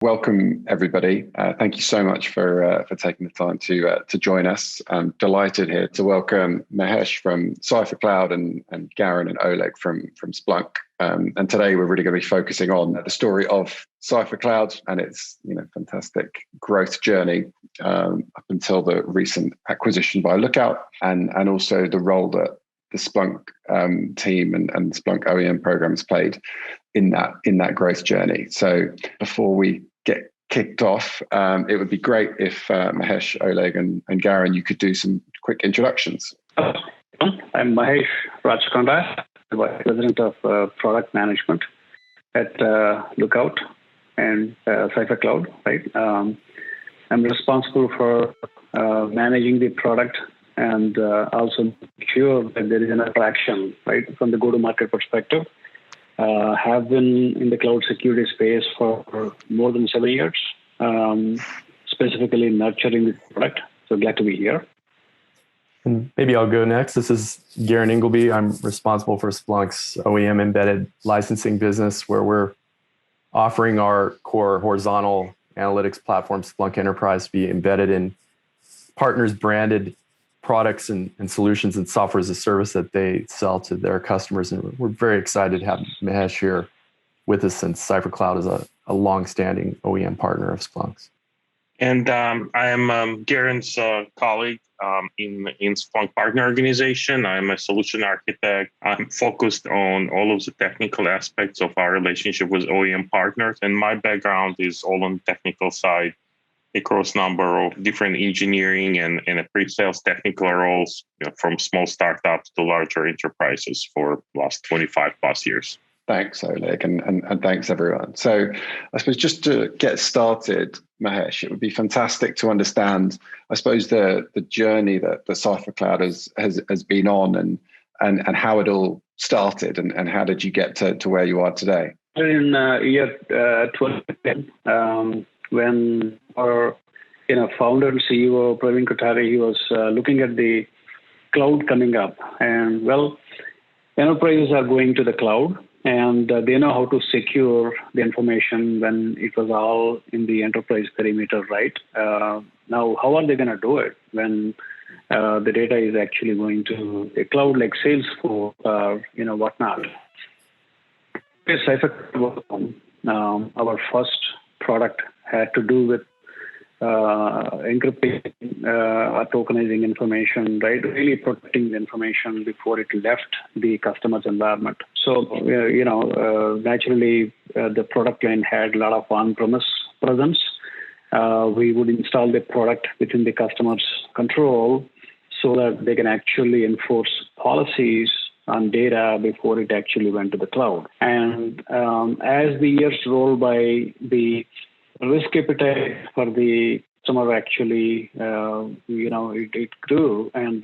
Welcome, everybody. Thank you so much for taking the time to join us. I'm delighted here to welcome Mahesh from Cypher Cloud and Garen and Oleg from Splunk. And today we're really going to be focusing on the story of Cypher Cloud and its fantastic growth journey up until the recent acquisition by Lookout, and also the role that the Splunk team and Splunk OEM programs played in that growth journey. So before we get kicked off, it would be great if Mahesh, Oleg, and Garen, you could do some quick introductions. I'm Mahesh Rajkonda, Vice President of Product Management at Lookout and Cypher Cloud. Right, I'm responsible for managing the product and also make sure that there is an attraction, right, from the go-to-market perspective. Have been in the cloud security space for more than 7 years, specifically nurturing the product. So glad to be here. And maybe I'll go next. This is Garen Ingleby. I'm responsible for Splunk's OEM embedded licensing business, where we're offering our core horizontal analytics platform, Splunk Enterprise, to be embedded in partners' branded products and solutions and software as a service that they sell to their customers. And we're very excited to have Mahesh here with us, since Cypher Cloud is a long-standing OEM partner of Splunk's. And I am Garen's colleague in Splunk Partner Organization. I'm a solution architect. I'm focused on all of the technical aspects of our relationship with OEM partners. And my background is all on the technical side, across number of different engineering and pre-sales technical roles, from small startups to larger enterprises for the last 25 plus years. Thanks, Oleg, and thanks, everyone. So I suppose just to get started, Mahesh, it would be fantastic to understand, I suppose, the journey that the Cypher Cloud has been on and how it all started, and how did you get to where you are today? In year 2010, when our founder and CEO, Praveen Kothari, he was looking at the cloud coming up. And enterprises are going to the cloud, and they know how to secure the information when it was all in the enterprise perimeter, right? Now, how are they going to do it when the data is actually going to a cloud like Salesforce or whatnot? Cypher, our first product had to do with encrypting or tokenizing information, right? Really protecting the information before it left the customer's environment. So, naturally, the product line had a lot of on-premise presence. We would install the product within the customer's control so that they can actually enforce policies on data before it actually went to the cloud. And as the years roll by, the risk appetite for the customer actually, it grew. And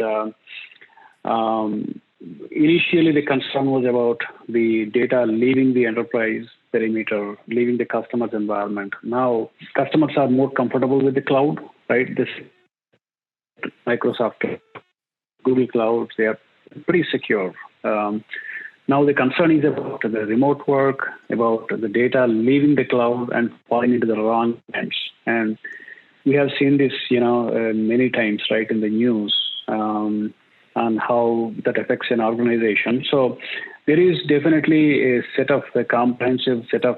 initially, the concern was about the data leaving the enterprise perimeter, leaving the customer's environment. Now, customers are more comfortable with the cloud, right? This Microsoft, Google Cloud, they are pretty secure. Now the concern is about the remote work, about the data leaving the cloud and falling into the wrong hands. And we have seen this, many times, right, in the news, on how that affects an organization. So there is definitely a comprehensive set of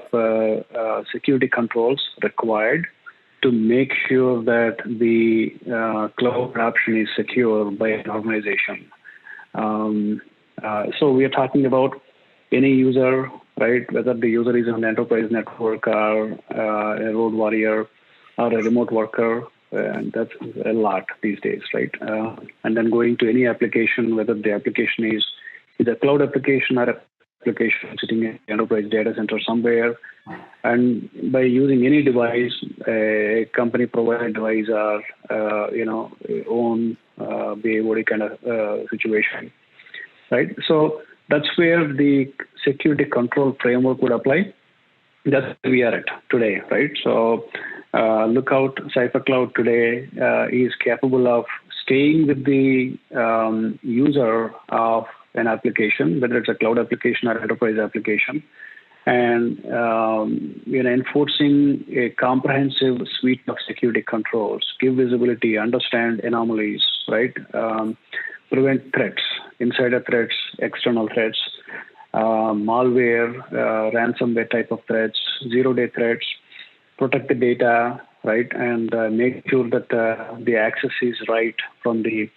security controls required to make sure that the cloud adoption is secure by an organization. So we are talking about any user, right? Whether the user is on an enterprise network or a road warrior or a remote worker, and that's a lot these days, right? And then going to any application, whether the application is a cloud application or an application sitting in an enterprise data center somewhere, and by using any device, a company provided device or own BAOD kind of situation. Right, so that's where the security control framework would apply. That's where we are at today, right? So, Lookout Cypher Cloud today is capable of staying with the user of an application, whether it's a cloud application or enterprise application, and enforcing a comprehensive suite of security controls, give visibility, understand anomalies, right? Prevent threats, insider threats, external threats, malware, ransomware type of threats, zero-day threats, protect the data, right, and make sure that the access is right from the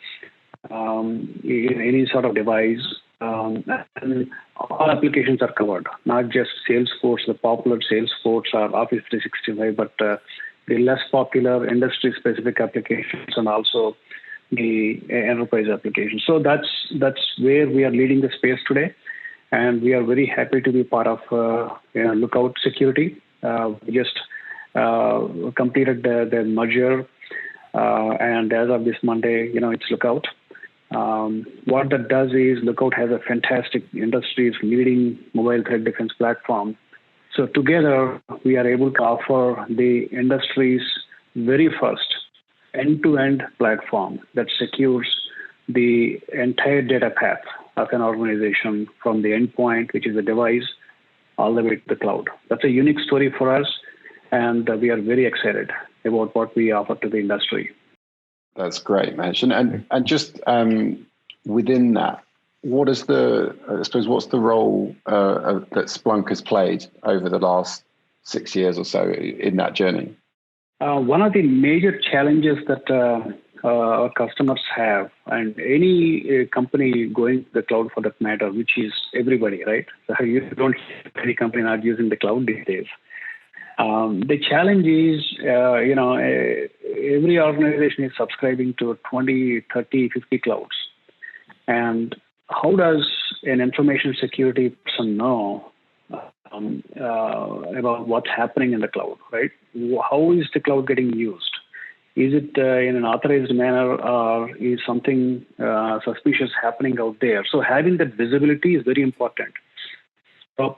any sort of device. And all applications are covered, not just Salesforce, the popular Salesforce or Office 365, but the less popular industry-specific applications and also the enterprise applications. So that's where we are leading the space today, and we are very happy to be part of Lookout Security. We just completed the merger, and as of this Monday, it's Lookout. What that does is Lookout has a fantastic industry's leading mobile threat defense platform. So together, we are able to offer the industry's very first end-to-end platform that secures the entire data path of an organization from the endpoint, which is the device, all the way to the cloud. That's a unique story for us, and we are very excited about what we offer to the industry. That's great, Mahesh. And just within that, what's the role that Splunk has played over the last 6 years or so in that journey? One of the major challenges that our customers have, and any company going to the cloud for that matter, which is everybody, right? So you don't see any company not using the cloud these days. The challenge is, every organization is subscribing to 20, 30, 50 clouds. And how does an information security person know about what's happening in the cloud, right? How is the cloud getting used? Is it in an authorized manner, or is something suspicious happening out there? So having that visibility is very important. So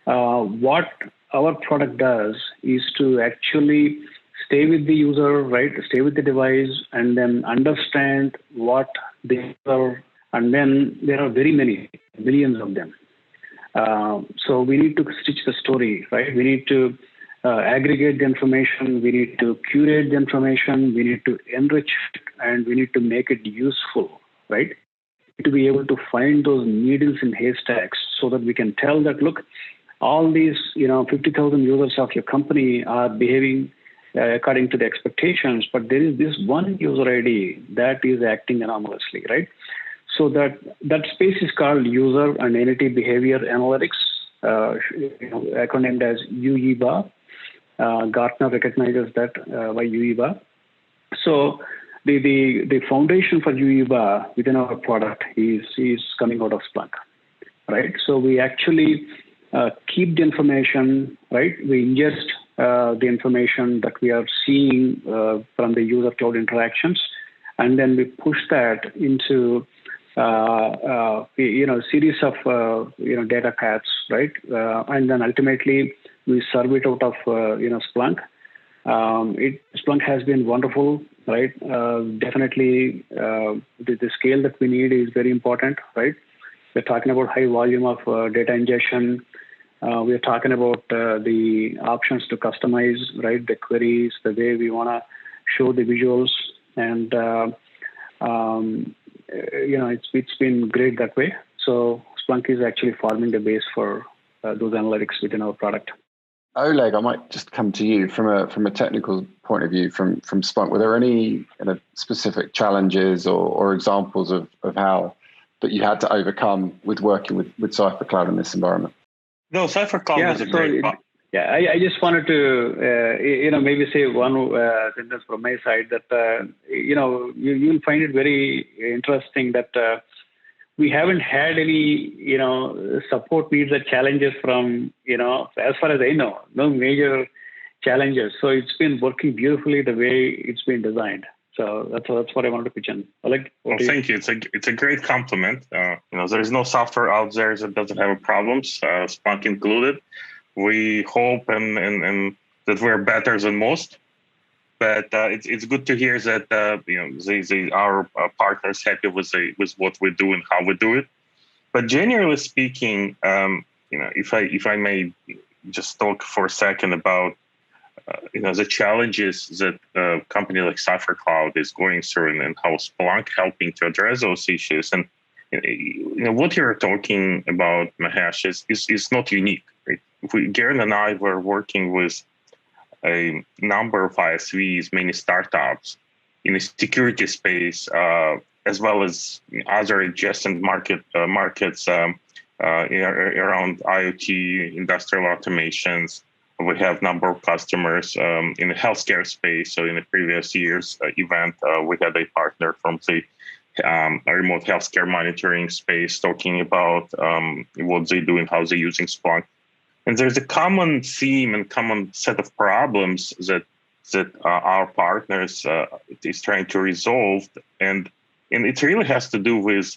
what our product does is to actually stay with the user, right? Stay with the device, and then understand what they are. And then there are very many, millions of them. So we need to stitch the story, right? We need to aggregate the information. We need to curate the information. We need to enrich it, and we need to make it useful, right? To be able to find those needles in haystacks so that we can tell that, look, all these, 50,000 users of your company are behaving according to the expectations, but there is this one user ID that is acting anomalously, right? So that space is called User and Entity Behavior Analytics, acronymed as UEBA. Gartner recognizes that by UEBA. So the foundation for UEBA within our product is coming out of Splunk, right? So we actually keep the information, right? We ingest the information that we are seeing from the user cloud interactions, and then we push that into series of data paths, right? And then ultimately we serve it out of Splunk. Splunk has been wonderful, right? Definitely the scale that we need is very important, right? We're talking about high volume of data ingestion. We're talking about the options to customize, right? The queries, the way we want to show the visuals, and it's been great that way. So Splunk is actually forming the base for those analytics within our product. Oleg, I might just come to you from a technical point of view from Splunk. Were there any specific challenges or examples of how that you had to overcome with working with CypherCloud in this environment? No, CypherCloud was a great. I just wanted to maybe say one sentence from my side that you'll find it very interesting that we haven't had any support needs or challenges from as far as I know, no major challenges. So it's been working beautifully the way it's been designed. So that's what I wanted to pitch in. Oleg, thank you. It's a great compliment. There's no software out there that doesn't have problems, Splunk included. We hope and that we're better than most, but it's good to hear that our partners happy with what we do and how we do it. But generally speaking, if I may just talk for a second about the challenges that a company like CypherCloud is going through, and how Splunk helping to address those issues. And what you're talking about, Mahesh, is not unique. Right? Garen and I were working with a number of ISVs, many startups in the security space, as well as other adjacent markets around IoT, industrial automations. We have a number of customers in the healthcare space. So in the previous year's event, we had a partner from the remote healthcare monitoring space talking about what they do and how they're using Splunk. And there's a common theme and common set of problems that our partners is trying to resolve, and it really has to do with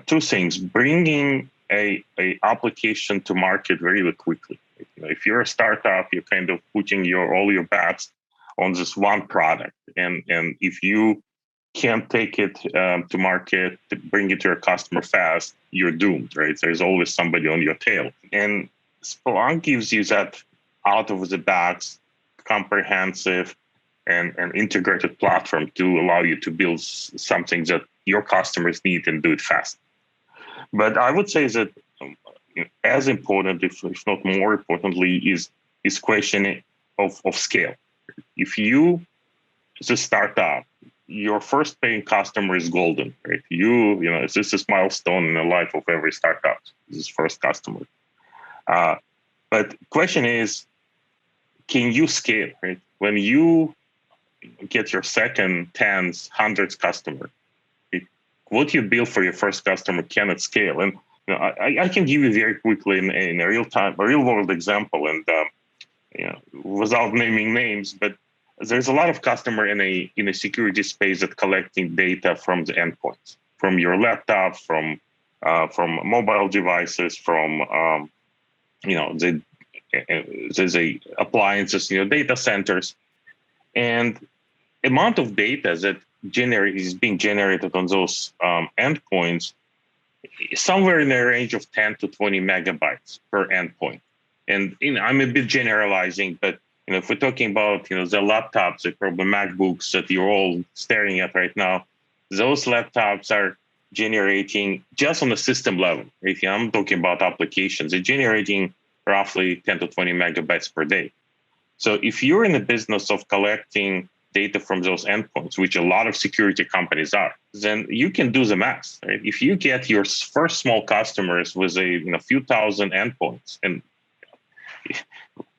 two things: bringing a application to market really quickly. If you're a startup, you're kind of putting all your bets on this one product, and if you can't take it to market, to bring it to your customer fast, you're doomed, right? There's always somebody on your tail, and Splunk gives you that out of the box, comprehensive and integrated platform to allow you to build something that your customers need and do it fast. But I would say that as important, if not more importantly, is question of scale. If you, as a startup, your first paying customer is golden, right? This is milestone in the life of every startup. This is first customer. But question is, can you scale, right? When you get your second, tens, hundreds customer, what you build for your first customer cannot scale. And I can give you very quickly in a real world example, and without naming names, but there's a lot of customer in a security space that collecting data from the endpoints, from your laptop, from mobile devices, from there's appliances, data centers, and amount of data that is being generated on those endpoints somewhere in the range of 10 to 20 megabytes per endpoint. And I'm a bit generalizing, but if we're talking about the laptops, the probably MacBooks that you're all staring at right now, those laptops are generating just on the system level. If I'm talking about applications, they're generating roughly 10 to 20 megabytes per day. So if you're in the business of collecting data from those endpoints, which a lot of security companies are, then you can do the math, right? If you get your first small customers with a few thousand endpoints, and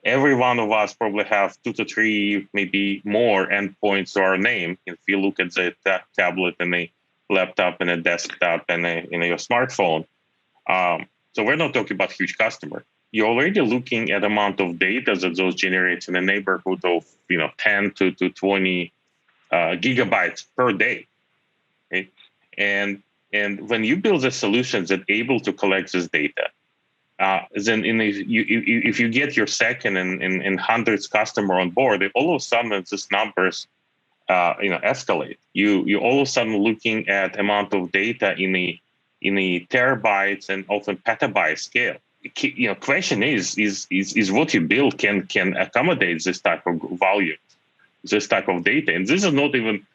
every one of us probably have 2 to 3, maybe more endpoints to our name. If you look at the tablet and a laptop and a desktop and your smartphone, so we're not talking about huge customer. You're already looking at amount of data that those generates in the neighborhood of 10 to 20 gigabytes per day. Okay? And when you build the solutions that able to collect this data, then if you get your second and hundreds customer on board, all of a sudden these numbers escalate. You all of a sudden looking at amount of data in a terabytes and often petabyte scale. Question is what you build can accommodate this type of volume, this type of data, and this is not even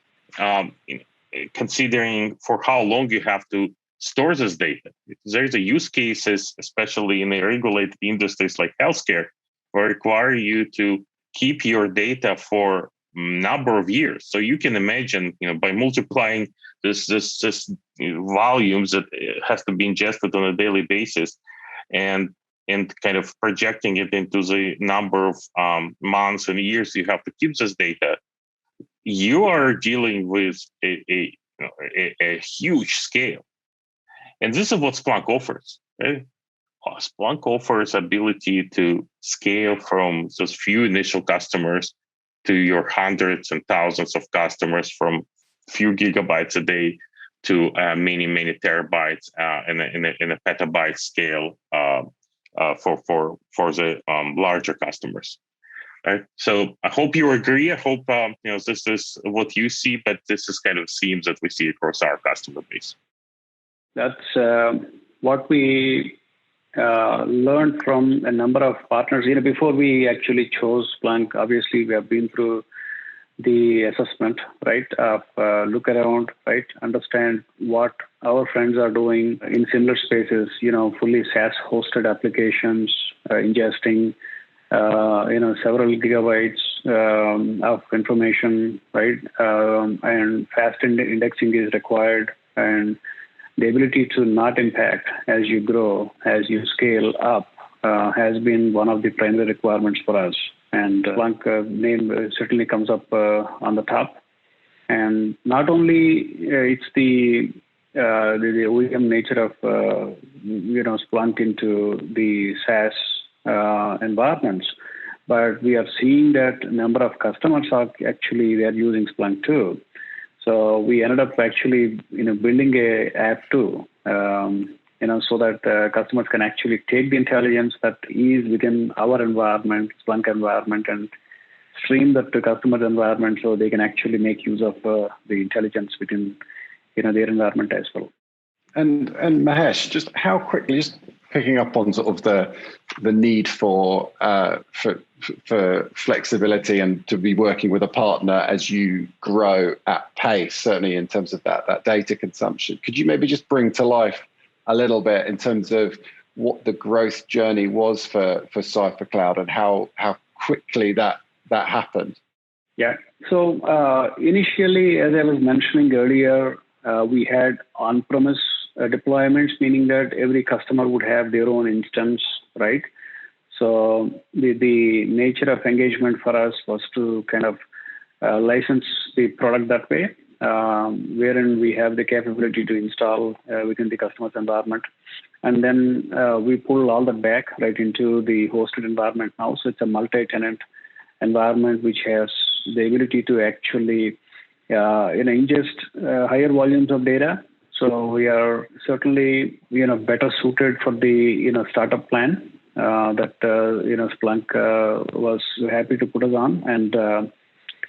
considering for how long you have to store this data. There's a use cases, especially in the regulated industries like healthcare, where require you to keep your data for number of years. So you can imagine, by multiplying this volumes that has to be ingested on a daily basis, and kind of projecting it into the number of months and years you have to keep this data, you are dealing with a huge scale. And this is what Splunk offers. Right? Splunk offers ability to scale from those few initial customers to your hundreds and thousands of customers, from few gigabytes a day to many terabytes in a petabyte scale for the larger customers. Right. So I hope you agree. I hope this is what you see, but this is kind of themes that we see across our customer base. That's what we learned from a number of partners. Before we actually chose Splunk, obviously we have been through the assessment, right, of look around, right, understand what our friends are doing in similar spaces, fully SaaS hosted applications, ingesting, several gigabytes of information, right, and fast indexing is required, and the ability to not impact as you grow, as you scale up, has been one of the primary requirements for us. And Splunk name certainly comes up on the top. And not only it's the OEM nature of Splunk into the SaaS environments, but we are seeing that a number of customers are actually they are using Splunk too. So we ended up actually building a app too. So that customers can actually take the intelligence that is within our environment, Splunk environment, and stream that to customer's environment so they can actually make use of the intelligence within their environment as well. And Mahesh, just how quickly, just picking up on sort of the need for flexibility and to be working with a partner as you grow at pace, certainly in terms of that data consumption. Could you maybe just bring to life a little bit in terms of what the growth journey was for Cypher Cloud and how quickly that happened? Yeah. So initially, as I was mentioning earlier, we had on-premise deployments, meaning that every customer would have their own instance, right? So the nature of engagement for us was to kind of license the product that way, wherein we have the capability to install within the customer's environment. And then we pull all that back right into the hosted environment now. So it's a multi-tenant environment which has the ability to actually ingest higher volumes of data. So we are certainly better suited for the startup plan that Splunk was happy to put us on, and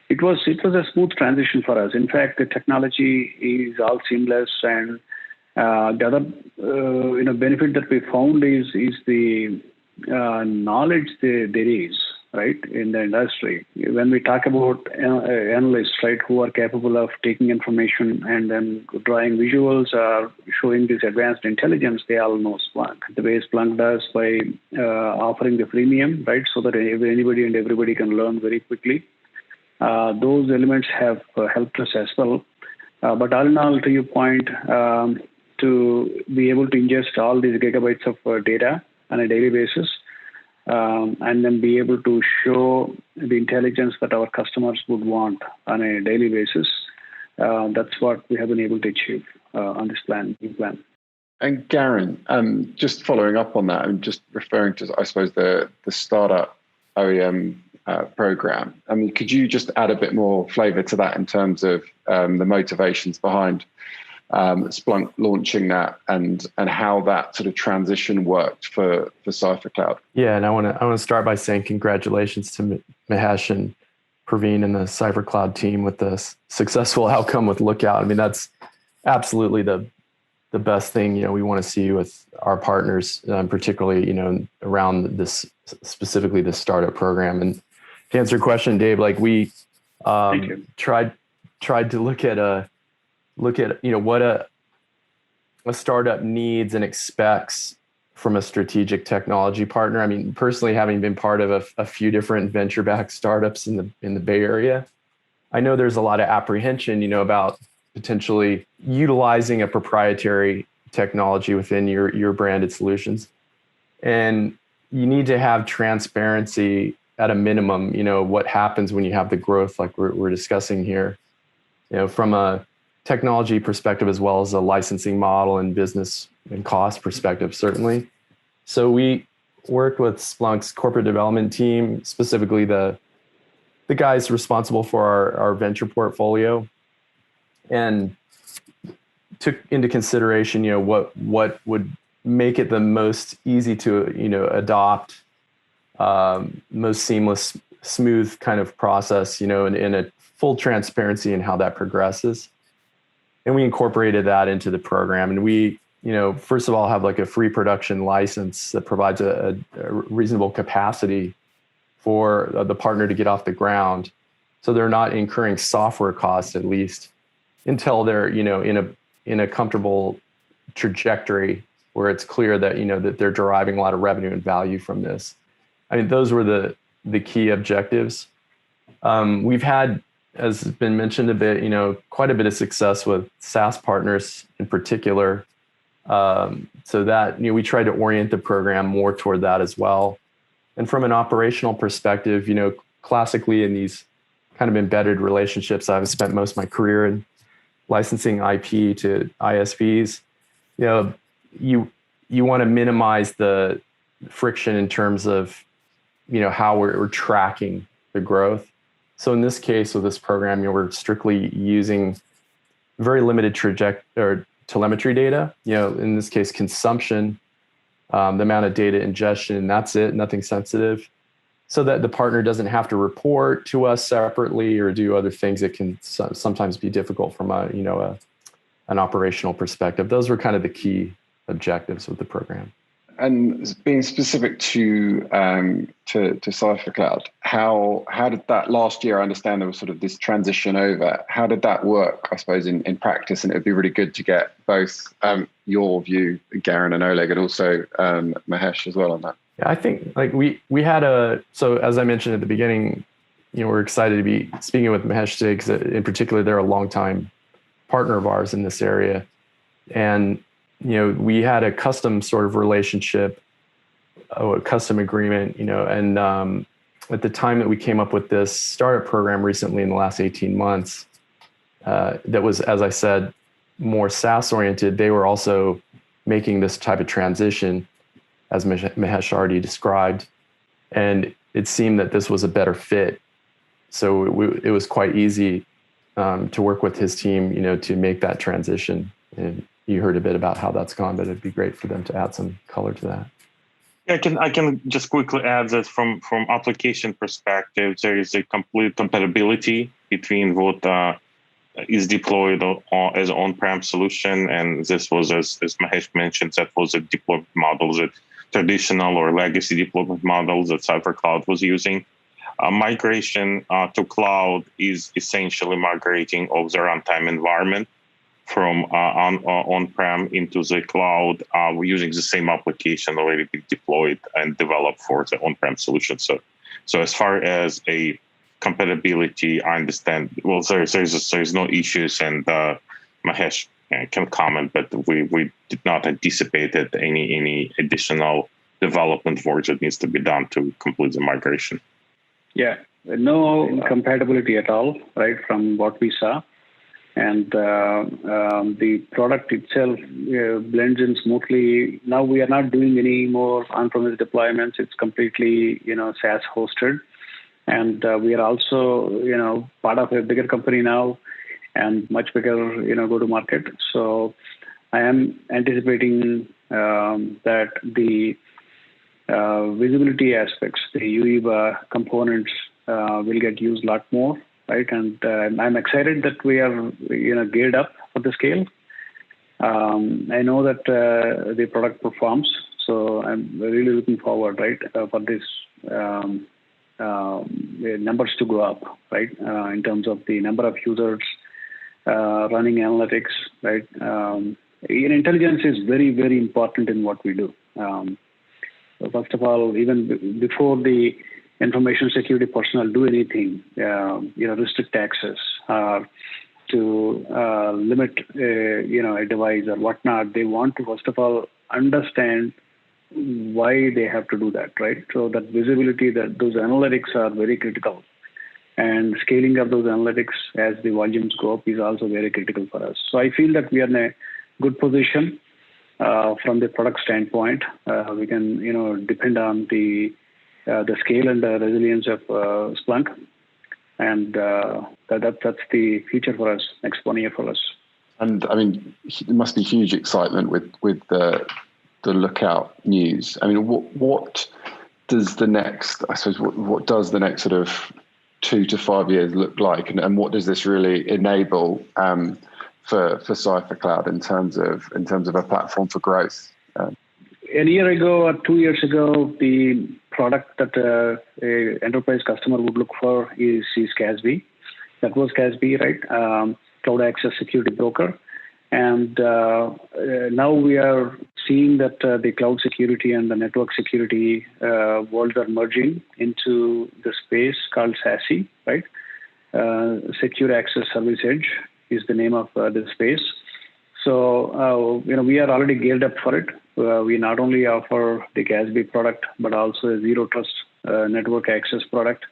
it was a smooth transition for us. In fact, the technology is all seamless, and the other benefit that we found is the knowledge there is, right, in the industry. When we talk about analysts, right, who are capable of taking information and then drawing visuals or showing this advanced intelligence, they all know Splunk. The way Splunk does by offering the freemium, right, so that anybody and everybody can learn very quickly. Those elements have helped us as well. But all in all, to your point, to be able to ingest all these gigabytes of data on a daily basis, and then be able to show the intelligence that our customers would want on a daily basis. That's what we have been able to achieve on this plan. And Garen, just following up on that, and just referring to, I suppose, the startup OEM program. I mean, could you just add a bit more flavor to that in terms of the motivations behind Splunk launching that and how that sort of transition worked for Cypher Cloud? Yeah, and I want to start by saying congratulations to Mahesh and Praveen and the Cypher Cloud team with the successful outcome with Lookout. I mean, that's absolutely the best thing we want to see with our partners, particularly around this, specifically the startup program. And to answer your question, Dave, like we tried to look at what a startup needs and expects from a strategic technology partner. I mean, personally, having been part of a few different venture-backed startups in the Bay Area, I know there's a lot of apprehension, about potentially utilizing a proprietary technology within your branded solutions. And you need to have transparency at a minimum, what happens when you have the growth like we're discussing here, from a technology perspective as well as a licensing model and business and cost perspective, certainly. So we worked with Splunk's corporate development team, specifically the guys responsible for our venture portfolio, and took into consideration, what would make it the most easy to, adopt, most seamless, smooth kind of process, in a full transparency in how that progresses. And we incorporated that into the program. And we first of all, have like a free production license that provides a reasonable capacity for the partner to get off the ground. So they're not incurring software costs, at least until they're, in a comfortable trajectory where it's clear that, that they're deriving a lot of revenue and value from this. I mean, those were the key objectives. We've had, as has been mentioned a bit, quite a bit of success with SaaS partners in particular. So that, we tried to orient the program more toward that as well. And from an operational perspective, classically in these kind of embedded relationships, I've spent most of my career in licensing IP to ISVs. You want to minimize the friction in terms of, how we're tracking the growth. So in this case with this program, we're strictly using very limited telemetry data, in this case, consumption, the amount of data ingestion, and that's it, nothing sensitive, so that the partner doesn't have to report to us separately or do other things that can sometimes be difficult from an operational perspective. Those were kind of the key objectives with the program. And being specific to CypherCloud, how did that last year? I understand there was sort of this transition over. How did that work, I suppose, in practice? And it would be really good to get both your view, Garen and Oleg, and also Mahesh as well on that. Yeah, I think like we had so as I mentioned at the beginning, we're excited to be speaking with Mahesh today because in particular, they're a longtime partner of ours in this area. And we had a custom sort of relationship, a custom agreement, and at the time that we came up with this startup program recently in the last 18 months, that was, as I said, more SaaS oriented. They were also making this type of transition, as Mahesh already described, and it seemed that this was a better fit. So it was quite easy to work with his team, to make that transition. And you heard a bit about how that's gone, but it'd be great for them to add some color to that. Yeah, I can just quickly add that from application perspective, there is a complete compatibility between what is deployed as an on-prem solution, and this was, as Mahesh mentioned, that was a deployment model, that traditional or legacy deployment models that CypherCloud was using. Migration to cloud is essentially migrating of the runtime environment from on-prem into the cloud. We're using the same application already deployed and developed for the on-prem solution. So as far as a compatibility, I understand. Well, there's no issues, and Mahesh can comment, but we did not anticipate that any additional development work that needs to be done to complete the migration. Yeah, no compatibility at all, right, from what we saw. And the product itself blends in smoothly. Now we are not doing any more on-premise deployments. It's completely, SaaS hosted. And we are also, part of a bigger company now and much bigger, go-to-market. So I am anticipating that the visibility aspects, the UEBA components will get used a lot more. Right, and I'm excited that we are, geared up for the scale. I know that the product performs, so I'm really looking forward, right, for this numbers to go up, right, in terms of the number of users running analytics, right. Intelligence is very, very important in what we do. First of all, even before the information security personnel do anything, restrict access to limit, a device or whatnot, they want to first of all understand why they have to do that, right? So that visibility, that those analytics are very critical, and scaling up those analytics as the volumes go up is also very critical for us. So I feel that we are in a good position from the product standpoint. We can, depend on the scale and the resilience of Splunk, and that's the future for us, next 1 year for us. And I mean, there must be huge excitement with the Lookout news. I mean, what does the next, I suppose, what does the next sort of 2 to 5 years look like, and what does this really enable for Cypher Cloud in terms of a platform for growth? A year ago or 2 years ago, the product that a enterprise customer would look for is CASB. That was CASB, right? Cloud Access Security Broker. And now we are seeing that the cloud security and the network security worlds are merging into the space called SASE, right? Secure Access Service Edge is the name of the space. So, we are already geared up for it. We not only offer the CASB product, but also a Zero Trust network access product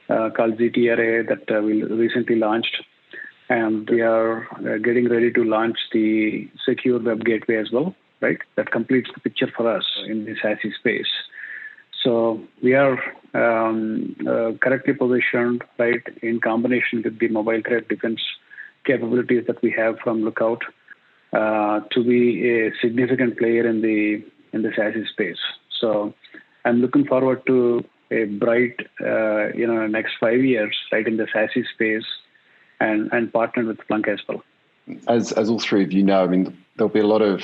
called ZTRA that we recently launched. And we are getting ready to launch the Secure Web Gateway as well, right? That completes the picture for us in the SASE space. So we are correctly positioned, right, in combination with the mobile threat defense capabilities that we have from Lookout to be a significant player in the SASE space. So I'm looking forward to a bright, next 5 years, right, in the SASE space, and partnered with Splunk as well. As all three of you know, I mean, there'll be a lot of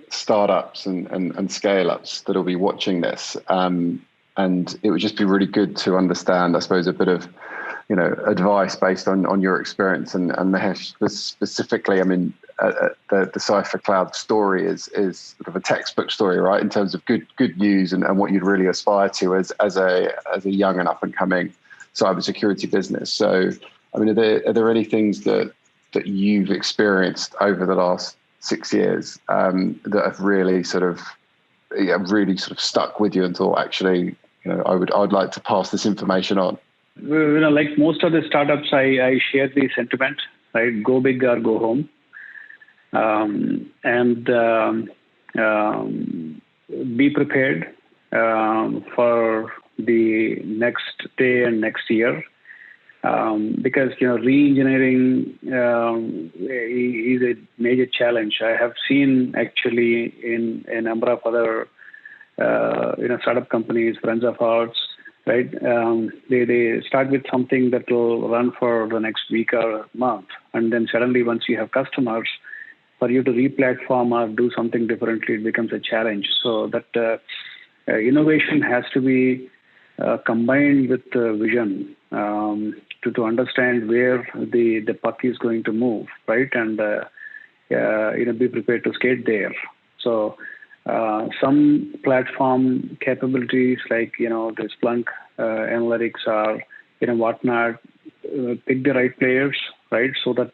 startups and scale-ups that'll be watching this, and it would just be really good to understand, I suppose, a bit of advice based on your experience. And Mahesh, specifically, I mean, the Cypher Cloud story is sort of a textbook story, right, in terms of good news and what you'd really aspire to as a young and up and coming cybersecurity business. So, I mean, are there any things that you've experienced over the last 6 years that have really sort of stuck with you and thought, actually, I'd like to pass this information on? Like most of the startups, I share the sentiment, right? Go big or go home. And be prepared for the next day and next year. Because re-engineering is a major challenge. I have seen actually in a number of other startup companies, friends of ours, right? They start with something that will run for the next week or month, and then suddenly, once you have customers, for you to re-platform or do something differently, it becomes a challenge. So that innovation has to be combined with vision to understand where the puck is going to move, right? And be prepared to skate there. So some platform capabilities like the Splunk analytics or whatnot, pick the right players, right? So that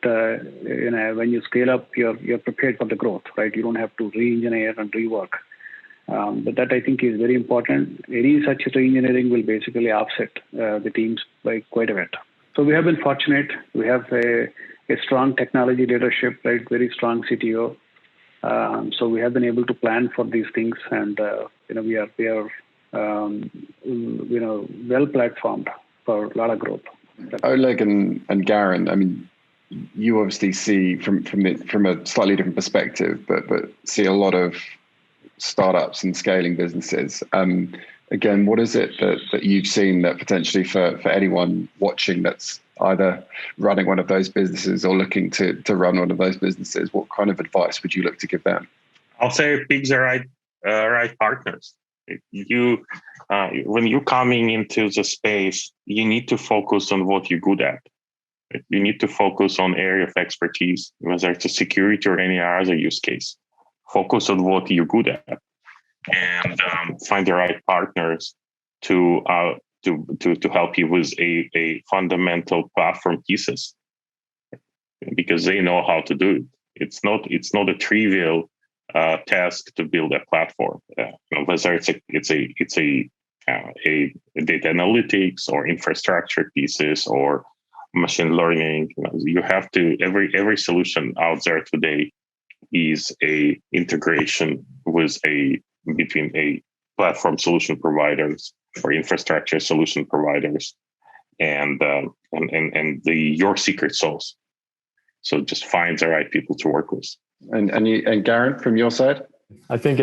when you scale up, you're prepared for the growth, right? You don't have to re-engineer and rework. But that I think is very important. Any such re-engineering will basically offset the teams by quite a bit. So we have been fortunate. We have a strong technology leadership, right? Very strong CTO. So we have been able to plan for these things, and we are well platformed for a lot of growth. Oleg and Garen, I mean, you obviously see from a slightly different perspective, but see a lot of startups and scaling businesses. Again, what is it that you've seen that potentially for anyone watching that's either running one of those businesses or looking to run one of those businesses, what kind of advice would you look to give them? I'll say pick the right partners. When you're coming into the space, you need to focus on what you're good at. You need to focus on area of expertise, whether it's a security or any other use case. Focus on what you're good at, and find the right partners to help you with a fundamental platform pieces, because they know how to do it. It's not a trivial task to build a platform, whether it's a data analytics or infrastructure pieces or machine learning. You have to every solution out there today is a integration between a platform solution providers or infrastructure solution providers and your secret sauce. So just find the right people to work with. And Garen, from your side? I think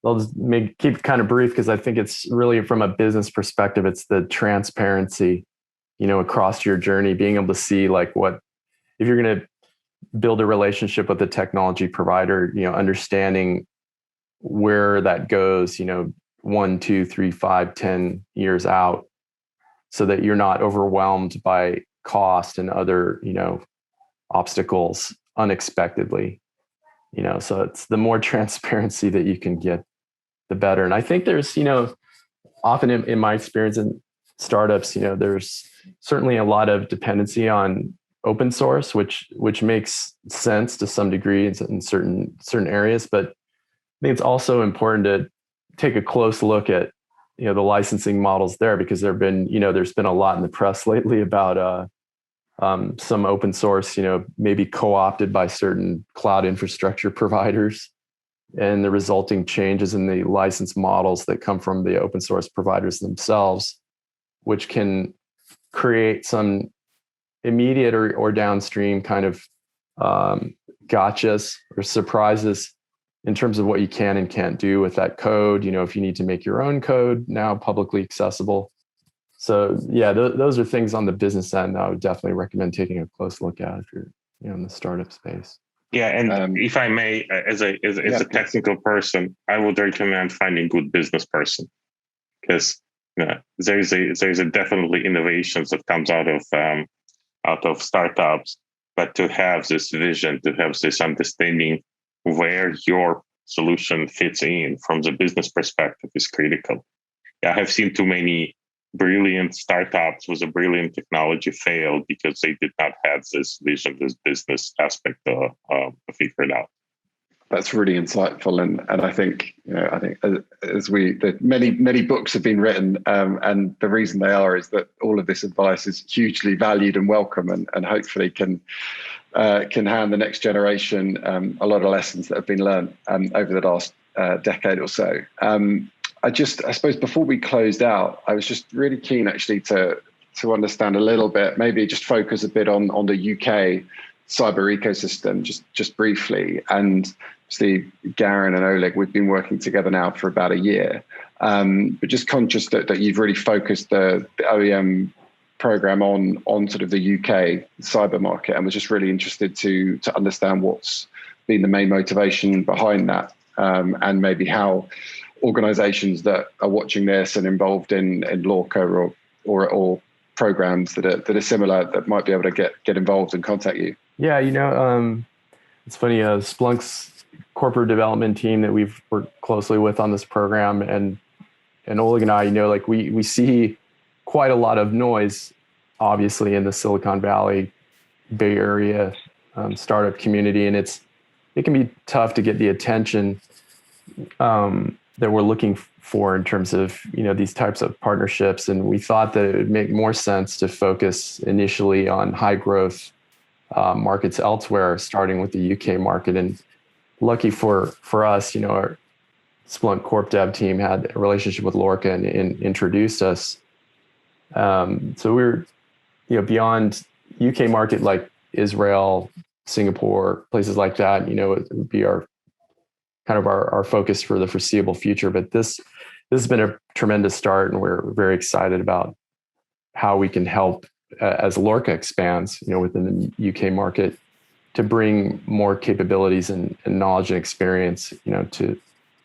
I'll just keep it kind of brief, because I think it's really from a business perspective, it's the transparency, across your journey, being able to see like if you're going to build a relationship with the technology provider, understanding where that goes, 1, 2, 3, 5, 10 years out, so that you're not overwhelmed by cost and other, obstacles unexpectedly. So it's the more transparency that you can get, the better. And I think there's, often in my experience in startups, there's certainly a lot of dependency on open source, which makes sense to some degree in certain areas. But I think it's also important to take a close look at, the licensing models there, because there's been a lot in the press lately about some open source, maybe co-opted by certain cloud infrastructure providers, and the resulting changes in the license models that come from the open source providers themselves, which can create some immediate or downstream kind of gotchas or surprises in terms of what you can and can't do with that code. If you need to make your own code now publicly accessible. So yeah, those are things on the business end that I would definitely recommend taking a close look at if you're in the startup space. Yeah, and if I may, as a technical person, I would recommend finding good business person, because there's a definitely innovations that comes out of startups, but to have this vision, to have this understanding where your solution fits in from the business perspective is critical. I have seen too many brilliant startups with a brilliant technology fail because they did not have this vision, this business aspect figured out. That's really insightful, and I think many books have been written, and the reason they are is that all of this advice is hugely valued and welcome, and hopefully can hand the next generation a lot of lessons that have been learned over the last decade or so. I suppose before we closed out, I was just really keen actually to understand a little bit, maybe just focus a bit on the UK cyber ecosystem, just briefly. And obviously, Garen and Oleg, we've been working together now for about a year, but just conscious that you've really focused the OEM program on sort of the UK cyber market, and was just really interested to understand what's been the main motivation behind that, and maybe how organizations that are watching this and involved in LORCA or programs that are similar, that might be able to get involved and contact you. Yeah, it's funny, Splunk's corporate development team that we've worked closely with on this program, and Oleg and I, we see quite a lot of noise, obviously, in the Silicon Valley, Bay Area startup community, and it can be tough to get the attention that we're looking for in terms of these types of partnerships. And we thought that it would make more sense to focus initially on high growth markets elsewhere, starting with the UK market. And lucky for us, our Splunk Corp Dev team had a relationship with LORCA and introduced us. So we're beyond UK market, like Israel, Singapore, places like that. It would be our focus for the foreseeable future. But this has been a tremendous start, and we're very excited about how we can help as LORCA expands, within the UK market, to bring more capabilities and knowledge and experience, to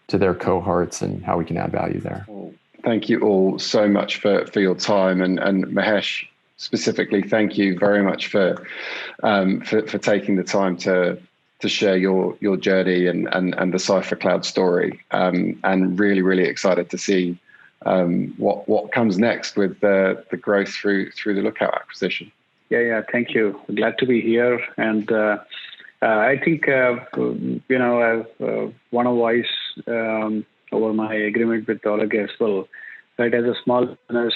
their cohorts, and how we can add value there. Well, thank you all so much for your time, and Mahesh specifically, thank you very much for taking the time to share your journey and the Cypher Cloud story, and really excited to see what comes next with the growth through the Lookout acquisition. Yeah. Thank you. Glad to be here, and I think I've want to voice over my agreement with Oleg as well. Right, as a small business,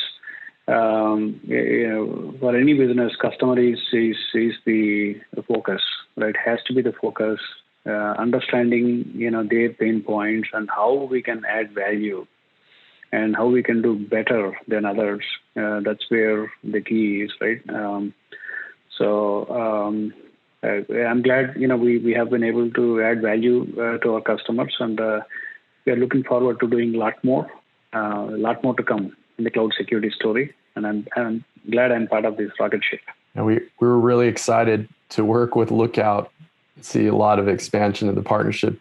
for any business, customer is the focus. Right, has to be the focus. Understanding their pain points and how we can add value, and how we can do better than others. That's where the key is, right? I'm glad we have been able to add value to our customers, and we are looking forward to doing a lot more to come in the cloud security story. And I'm glad I'm part of this rocket ship. And we were really excited to work with Lookout. See a lot of expansion of the partnership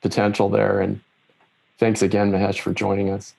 potential there. And thanks again, Mahesh, for joining us.